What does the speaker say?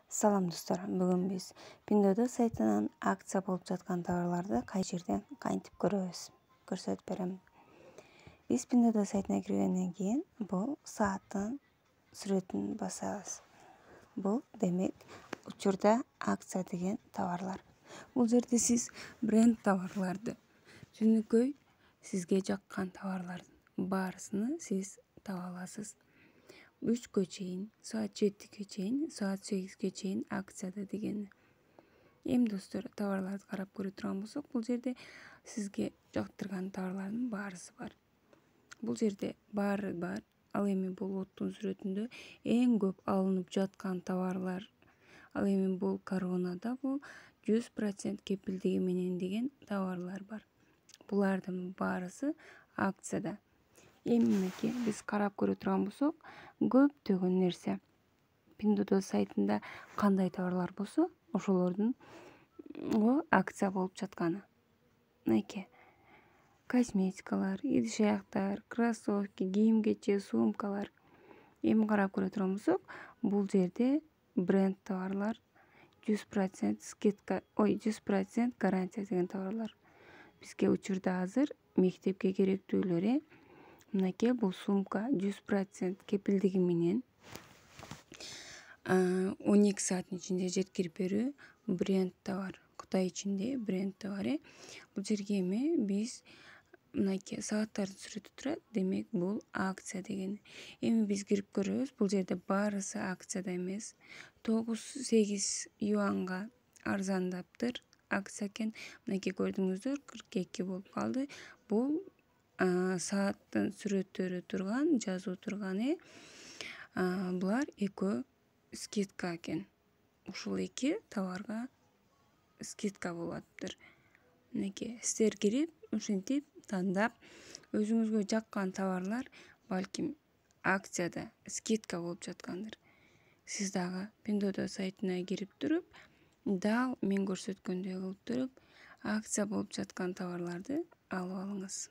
Салам достор, бүгүн биз Pinduoduo сайтынан акция болуп жаткан товарларды кай жерден кантип көрөбүз? Көрсөтүп берем. Биз Pinduoduo сайтына киргенден кийин бул сааттын сүрөтүн басабыз. Бул демек учурда акция деген товарлар. Бул жерде сиз бренд товарларды, түнүкөй сизге жаккан товарлардын баарысын сиз таба аласыз. 3-кө чейин, саат 7-ге чейин, саат 8-ге чейин акцияда дегени. Эми достор, товарларды карап көрө турган болсок, бул жерде сизге жактырган товарлардын баарысы бар. Бул жерде баары бар. Ал эми бул оттун сүрөтүндө эң көп алынып жаткан товарлар. Ал эми бул коронада бул 100% кепилдиги менен деген товарлар бар. Булардын баарысы акцияда. Эми мынакей биз карап көрө турган болсок, көптөгөн нерсе Pinduoduo сайтында кандай товарлар болсо, ошолордун акция болуп жатканы. Мынакей косметикалар, иди-шаяктар, кроссовки, кийим-кечек, сумкалар. Эми карап көрө турган болсок, бул жерде бренд товарлар, 100% скидка, 100% гарантия деген товарлар. Бизге учурда азыр мектепке керектүүлөр мынакей бул сумка 100% кепилдиги менен 12 сааттын ичинде жеткирип берүү бренд товар. Кытай ичинде бренд товар. Бул жерге эми биз мынакей сааттардын сүрөтү турат. Демек бул акция деген. Эми биз кирип көрөбүз. Бул жерде баарысы акцияда эмес. 9-8 юанга арзандаптыр. Акция экен. Мынакей көрдүңүздөр, 42 болуп калды. Бул сааттын сүрөттөрү турган, жазуу турган булар экөө скидка экен. Ушул эки товарга скидка болуптур. Мынакей сиздер кирип, ушинтип тандап, өзүңүзгө жаккан товарлар балким акцияда скидка болуп жаткандыр. Сиз дагы Pinduoduo сайтына кирип туруп, дал мен көрсөткөндөй кылып туруп, акция болуп жаткан товарларды алып алыңыз.